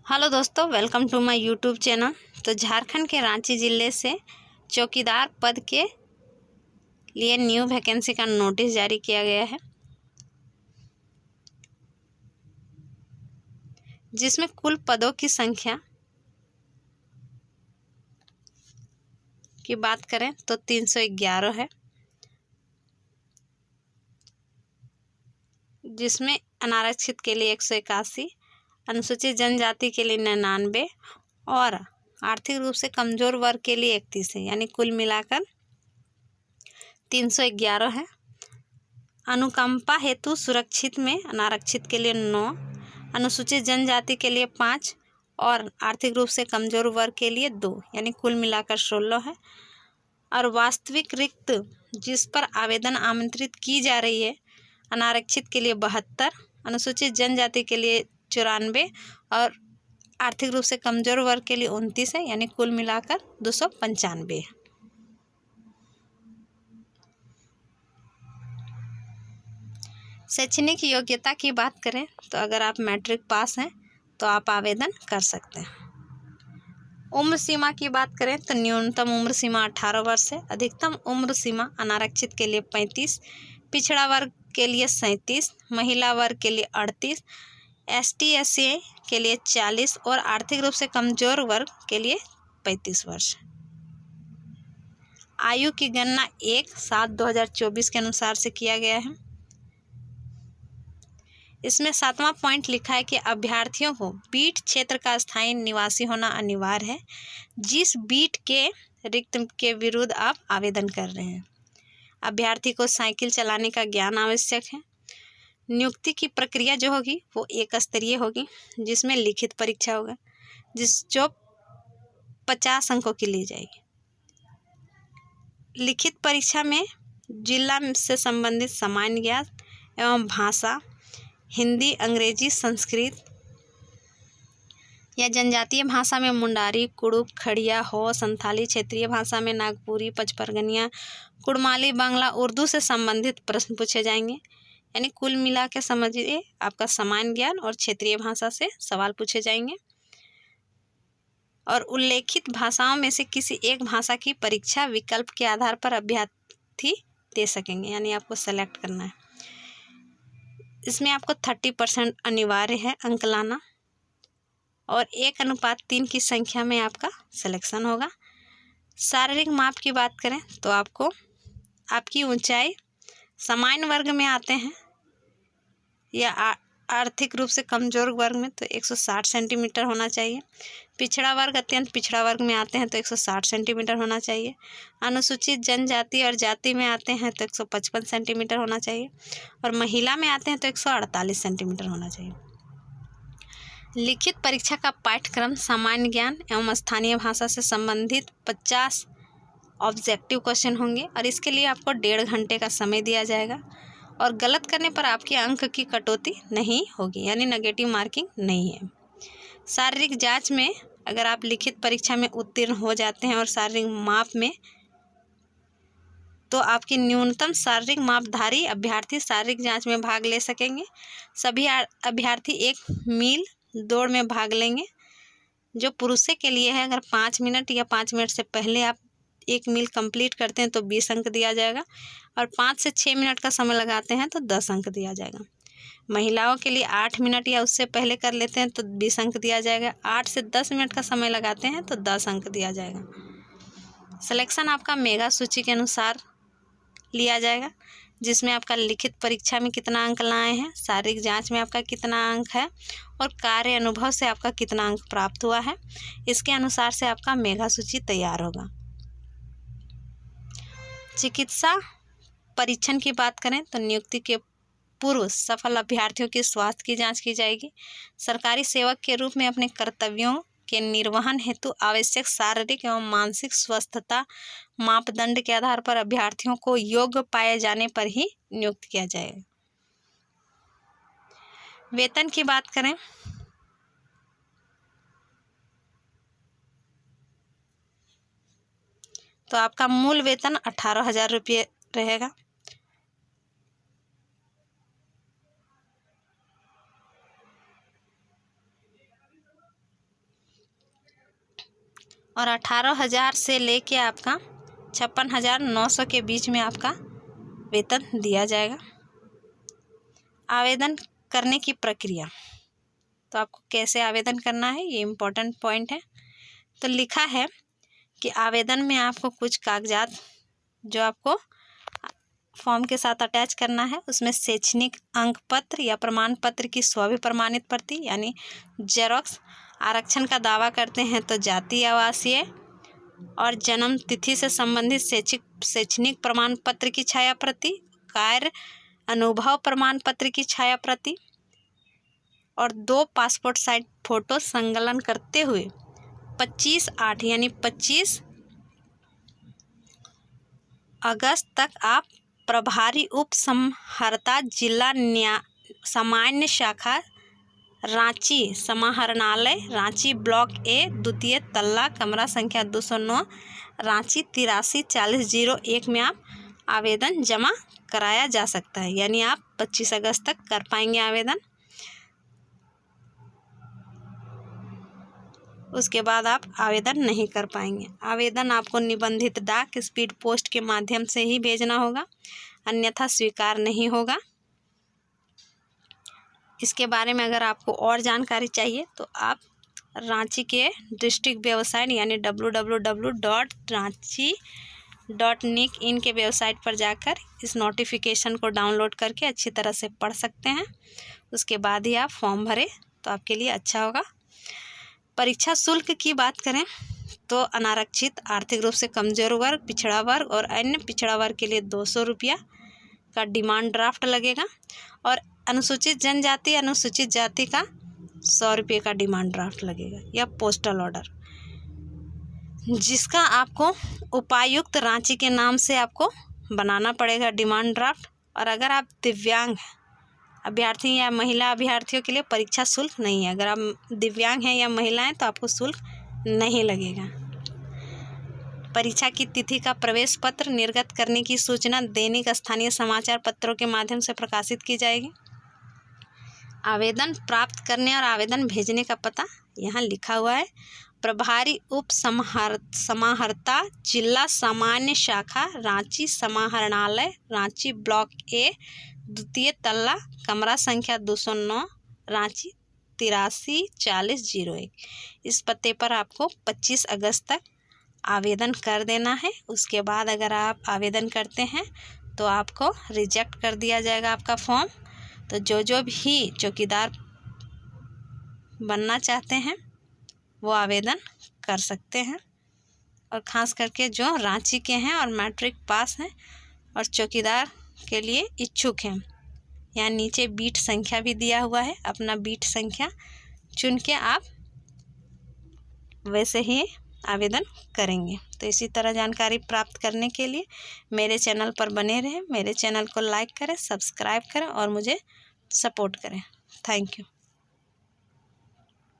Hello दोस्तों, welcome to my YouTube channel. तो झारखंड के रांची ज़िले से चौकीदार पद के लिए न्यू वैकेंसी का नोटिस जारी किया गया है, जिसमें कुल पदों की संख्या की बात करें तो 311 है, जिसमें अनारक्षित के लिए 181, अनुसूचित जनजाति के लिए 99 और आर्थिक रूप से कमज़ोर वर्ग के लिए 31 है, यानी कुल मिलाकर 311 है। अनुकंपा हेतु सुरक्षित में अनारक्षित के लिए 9, अनुसूचित जनजाति के लिए 5 और आर्थिक रूप से कमज़ोर वर्ग के लिए 2, यानी कुल मिलाकर 16 है। और वास्तविक रिक्त जिस पर आवेदन आमंत्रित की जा रही है, अनारक्षित के लिए 72, अनुसूचित जनजाति के लिए 94 और आर्थिक रूप से कमज़ोर वर्ग के लिए 29 है, यानी कुल मिलाकर 295 है। शैक्षणिक योग्यता की बात करें तो अगर आप मैट्रिक पास हैं तो आप आवेदन कर सकते हैं। उम्र सीमा की बात करें तो न्यूनतम उम्र सीमा 18 वर्ष है, अधिकतम उम्र सीमा अनारक्षित के लिए 35, पिछड़ा वर्ग के लिए 37, महिला वर्ग के लिए 38, ST/SC के लिए 40 और आर्थिक रूप से कमज़ोर वर्ग के लिए 35 वर्ष। आयु की गणना 1/7/2024 के अनुसार से किया गया है। इसमें 7वां पॉइंट लिखा है कि अभ्यर्थियों को बीट क्षेत्र का स्थायी निवासी होना अनिवार्य है, जिस बीट के रिक्त के विरुद्ध आप आवेदन कर रहे हैं। अभ्यर्थी को साइकिल चलाने का ज्ञान आवश्यक है। नियुक्ति की प्रक्रिया जो होगी वो एक स्तरीय होगी, जिसमें लिखित परीक्षा होगा जो 50 अंकों की ली जाएगी। लिखित परीक्षा में जिला से संबंधित सामान्य ज्ञान एवं भाषा, हिंदी, अंग्रेजी, संस्कृत या जनजातीय भाषा में मुंडारी, कुड़ुक, खड़िया, हो, संथाली, क्षेत्रीय भाषा में नागपुरी, पचपरगनिया, कुड़माली, बांग्ला, उर्दू से संबंधित प्रश्न पूछे जाएंगे। यानी कुल मिला के समझिए आपका सामान्य ज्ञान और क्षेत्रीय भाषा से सवाल पूछे जाएंगे। और उल्लेखित भाषाओं में से किसी एक भाषा की परीक्षा विकल्प के आधार पर अभ्यर्थी दे सकेंगे, यानी आपको सेलेक्ट करना है। इसमें आपको 30% अनिवार्य है अंक लाना और 1:3 की संख्या में आपका सिलेक्शन होगा। शारीरिक माप की बात करें तो आपको आपकी ऊंचाई सामान्य वर्ग में आते हैं या आर्थिक रूप से कमज़ोर वर्ग में तो 160 सेंटीमीटर होना चाहिए। पिछड़ा वर्ग, अत्यंत पिछड़ा वर्ग में आते हैं तो 160 सेंटीमीटर होना चाहिए। अनुसूचित जनजाति और जाति में आते हैं तो 155 सेंटीमीटर होना चाहिए और महिला में आते हैं तो 148 सेंटीमीटर होना चाहिए। लिखित परीक्षा का पाठ्यक्रम सामान्य ज्ञान एवं स्थानीय भाषा से संबंधित 50 ऑब्जेक्टिव क्वेश्चन होंगे और इसके लिए आपको 1.5 घंटे का समय दिया जाएगा और गलत करने पर आपके अंक की कटौती नहीं होगी, यानी नेगेटिव मार्किंग नहीं है। शारीरिक जांच में अगर आप लिखित परीक्षा में उत्तीर्ण हो जाते हैं और शारीरिक माप में, तो आपकी न्यूनतम शारीरिक मापधारी अभ्यर्थी शारीरिक जांच में भाग ले सकेंगे। सभी अभ्यर्थी 1 मील दौड़ में भाग लेंगे, जो पुरुषों के लिए है। अगर 5 मिनट या 5 मिनट से पहले आप 1 मील कंप्लीट करते हैं तो 20 अंक दिया जाएगा और 5 से 6 मिनट का समय लगाते हैं तो 10 अंक दिया जाएगा। महिलाओं के लिए 8 मिनट या उससे पहले कर लेते हैं तो 20 अंक दिया जाएगा। 8 से 10 मिनट का समय लगाते हैं तो 10 अंक दिया जाएगा। सिलेक्शन आपका मेगा सूची के अनुसार लिया जाएगा, जिसमें आपका लिखित परीक्षा में कितना अंक लाए हैं, शारीरिक जांच में आपका कितना अंक है और कार्य अनुभव से आपका कितना अंक प्राप्त हुआ है। इसके अनुसार से आपका मेगा सूची तैयार होगा। चिकित्सा परीक्षण की बात करें तो नियुक्ति के पूर्व सफल अभ्यर्थियों की स्वास्थ्य की जांच की जाएगी। सरकारी सेवक के रूप में अपने कर्तव्यों के निर्वहन हेतु आवश्यक शारीरिक एवं मानसिक स्वस्थता मापदंड के आधार पर अभ्यर्थियों को योग्य पाए जाने पर ही नियुक्त किया जाएगा। वेतन की बात करें तो आपका मूल वेतन 18,000 रुपये रहेगा। और 18,000 से लेके आपका 56,900 के बीच में आपका वेतन दिया जाएगा। आवेदन करने की प्रक्रिया, तो आपको कैसे आवेदन करना है ये इम्पोर्टेंट पॉइंट है। तो लिखा है कि आवेदन में आपको कुछ कागजात जो आपको फॉर्म के साथ अटैच करना है, उसमें शैक्षणिक अंक पत्र या प्रमाण पत्र की स्वप्रमाणित प्रति यानी जेरोक्स, आरक्षण का दावा करते हैं तो जाति आवासीय और जन्म तिथि से संबंधित शैक्षणिक प्रमाण पत्र की छाया प्रति, कार्य अनुभव प्रमाण पत्र की छाया प्रति और 2 पासपोर्ट साइज फोटो संकलन करते हुए 25/8 यानी 25 अगस्त तक आप प्रभारी उप समाहर्ता जिला सामान्य शाखा रांची समाहरणालय रांची ब्लॉक ए द्वितीय तल्ला कमरा संख्या 209 रांची 834001 में आप आवेदन जमा कराया जा सकता है। यानी आप 25 अगस्त तक कर पाएंगे आवेदन। उसके बाद आप आवेदन नहीं कर पाएंगे। आवेदन आपको निबंधित डाक स्पीड पोस्ट के माध्यम से ही भेजना होगा, अन्यथा स्वीकार नहीं होगा। इसके बारे में अगर आपको और जानकारी चाहिए तो आप रांची के डिस्ट्रिक्ट वेबसाइट यानी www.ranchi.nic.in के वेबसाइट पर जाकर इस नोटिफिकेशन को डाउनलोड करके अच्छी तरह से पढ़ सकते हैं। उसके बाद ही आप फॉर्म भरें तो आपके लिए अच्छा होगा। परीक्षा शुल्क की बात करें तो अनारक्षित, आर्थिक रूप से कमजोर वर्ग, पिछड़ा वर्ग और अन्य पिछड़ा वर्ग के लिए 200 रुपया का डिमांड ड्राफ्ट लगेगा और अनुसूचित जनजाति, अनुसूचित जाति का 100 रुपये का डिमांड ड्राफ्ट लगेगा या पोस्टल ऑर्डर, जिसका आपको उपायुक्त रांची के नाम से आपको बनाना पड़ेगा डिमांड ड्राफ्ट। और अगर आप दिव्यांग अभ्यर्थी या महिला अभ्यर्थियों के लिए परीक्षा शुल्क नहीं है। अगर आप दिव्यांग हैं या महिलाएं तो आपको शुल्क नहीं लगेगा। परीक्षा की तिथि का प्रवेश पत्र निर्गत करने की सूचना दैनिक स्थानीय समाचार पत्रों के माध्यम से प्रकाशित की जाएगी। आवेदन प्राप्त करने और आवेदन भेजने का पता यहाँ लिखा हुआ है। प्रभारी उप समाहर्ता जिला सामान्य शाखा रांची समाहरणालय रांची ब्लॉक ए द्वितीय तल्ला कमरा संख्या 209 रांची 834001। इस पते पर आपको 25 अगस्त तक आवेदन कर देना है। उसके बाद अगर आप आवेदन करते हैं तो आपको रिजेक्ट कर दिया जाएगा आपका फॉर्म। तो जो भी चौकीदार बनना चाहते हैं वो आवेदन कर सकते हैं, और ख़ास करके जो रांची के हैं और मैट्रिक पास हैं और चौकीदार के लिए इच्छुक हैं। यहाँ नीचे बीट संख्या भी दिया हुआ है, अपना बीट संख्या चुन के आप वैसे ही आवेदन करेंगे। तो इसी तरह जानकारी प्राप्त करने के लिए मेरे चैनल पर बने रहें। मेरे चैनल को लाइक करें, सब्सक्राइब करें और मुझे सपोर्ट करें। Thank you.